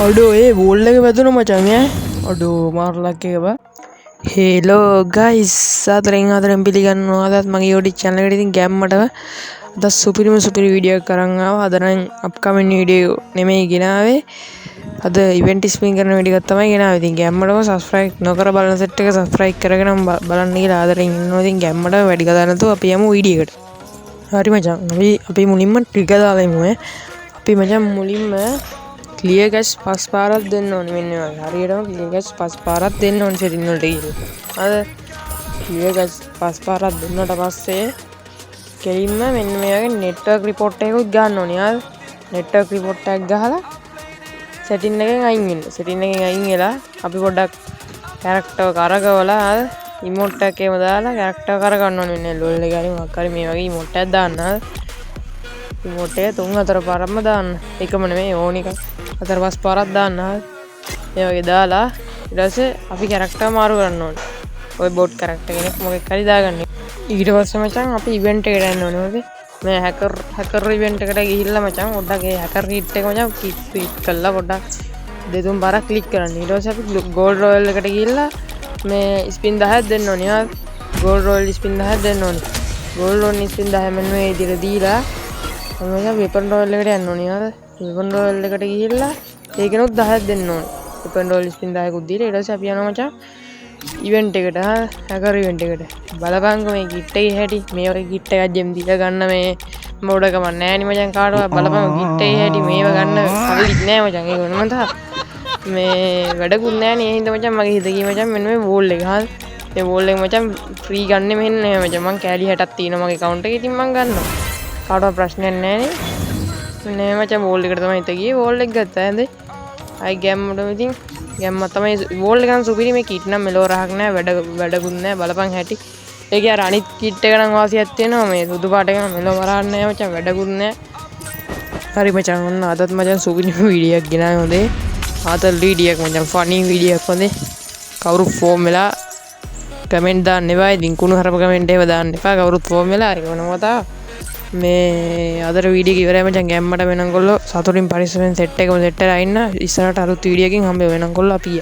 අඩෝ ඒ බෝල් එක වැදුණා මචං ඈ. අඩෝ මාර්ලක් එක බා. හෙලෝ ගයිස් සාදරෙන් පිළිගන්නවා අදත් මගේ YouTube channel එකට ඉතින් ගැම්මටම අද සුපිරිම වීඩියෝ එකක් අරන් ආවා. අද නම් අප්කමින් වීඩියෝ නෙමෙයි ගෙනාවේ. අද ඉවෙන්ට් ස්පින් කරන වීඩියෝ එකක් තමයි ගෙනාවේ. ඉතින් ගැම්මටම subscribe නොකර බලන සෙට් එක subscribe කරගෙන බලන්න කියලා ආදරෙන් ඉන්නවා. ඉතින් ගැම්මටම වැඩි කතා නැතුව අපි යමු වීඩියෝ එකට. හරි මචං අපි මුලින්ම ට්‍රිගර් දාලා ඉමු ඈ. අපි මචං මුලින්ම क्लियर गैस 5 පාරක් දෙන්න ඕනේ මෙන්න වගේ. හරියටම क्लियर गैस 5 පාරක් දෙන්න ඕනේ සෙටින් වලට ගිහින්. අද क्लियर गैस 5 පාරක් දුන්නාට පස්සේ කෙලින්ම මෙන්න මේ වගේ නෙට්වර්ක් රිපෝට් එකකුත් ගන්න ඕනේ. ආ නෙට්වර්ක් රිපෝට් එකක් ගහලා සෙටින් එකෙන් අයින් වෙන්න. සෙටින් එකෙන් අයින් වෙලා අපි පොඩ්ඩක් කැරක්ටර් කරකවලා ආ ඉමෝට් එකේම දාලා කැරක්ටර් කරගන්න ඕනේ. මෙන්න ලෝල් එකේ හරි මොකක් හරි මේ වගේ ඉමෝට් එකක් දාන්න. ඉමෝට් එක 3-4 පාරක්ම දාන්න. එකම නෙමෙයි ඕන එකක් 4-5 පාරක් දාන්න. මේ වගේ දාලා ඊට පස්සේ අපි කැරක්ටර් මාරු කරන්න ඕනේ. ඔය බොට් කැරක්ටර් කෙනෙක් මොකෙක් හරි දාගන්න. ඊට පස්සේ මචං අපි ඉවෙන්ට් එකට යන්න ඕනේ. ඕකේ මේ හැකර් ඉවෙන්ට් එකට ගිහිල්ලා මචං පොඩ්ඩක් ඒ හැකර් හීට් එක මචං ක්ලික් කරලා පොඩ්ඩක් 2-3 පාරක් ක්ලික් කරන්න. ඊට පස්සේ අපි ගෝල්ඩ් රොයල් එකට ගිහිල්ලා මේ ස්පින් 10ක් දෙන්න ඕනේ. ගෝල්ඩ් රොයල් ස්පින් 10ක් දෙන්න ඕනේ. ගෝල්ඩ් රොයල් ස්පින් 10 මෙන්න මේ විදිහට දීලා මම වෙපන් රොයල් එකට යන්න ඕනේ. අර වෙපන් රොයල් එකට ගිහිල්ලා ඒකනොත් 10ක් දෙන්න ඕනේ. වෙපන් රොයල් ස්පින් 10කුත් දීලා ඊට පස්සේ අපි යනවා මචං ඉවෙන්ට් එකට. හැකර් ඉවෙන්ට් එකට. බලපංකෝ මේ කිට් එකේ හැටි. මේ වගේ කිට් එකක් ජෙම් දීලා ගන්න මේ මොඩකම නැහැ නි මචං කාටවත්. බලපංකෝ කිට් එකේ හැටි මේව ගන්න කවලිත් නෑ මචං. ඒක වෙනම තා මේ වැඩකුත් නෑ නේ. ඒ හින්දා මචං මගේ හිත ගියේ මචං මෙන්න මේ වෝල් එක. හා මේ වෝල් එක මචං ෆ්‍රී ගන්නෙ මෙන්න නෑ මචං. මං කෑලි 60ක් තියෙනවා මගේ account එකේ. ඉතින් මං ගන්නවා. කාටවත් ප්‍රශ්නයක් නැහැ නේ. නේ මචං වෝල් එකට තමයි හිත ගියේ. වෝල් එක ගත්තා නේද? අයි ගැම්මඩම ඉතින් ගැම්ම තමයි වෝල් එක ගන්න සුපිරි. මේ කිට් නම් මෙලෝ රහක් නැහැ. වැඩකුත් නැහැ. බලපන් හැටි. ඒකේ අර අනිත් කිට් එක නම් වාසියක් තියෙනවා. මේ සුදු පාට එක නම් මෙලෝ මරන්න නැහැ මචං. වැඩකුත් නැහැ. හරි මචං ඔන්න අදත් මචං සුපිරි වීඩියෝ එකක් ගෙනාවේ හොඳේ. ආතල් වීඩියෝ එකක් මචං ෆනි වීඩියෝ එකක් හොඳේ. කවුරු ෆෝම් වෙලා කමෙන්ට් දාන්න එපා. ඉතින් කුණු හරප කමෙන්ට් ඒව දාන්න එපා. කවුරුත් ෆෝම් වෙලා ඒක වෙනම කතාව. මේ අදර වීඩියෝ ඉවරයි මචං. ගැම්මට වෙනකොල්ලෝ සතුටින් පරිස්සමෙන් සෙට් එකම සෙට් කරලා ඉන්න. ඉස්සරහට අලුත් වීඩියෝ එකකින් හම්බ වෙනකොල්ලෝ අපි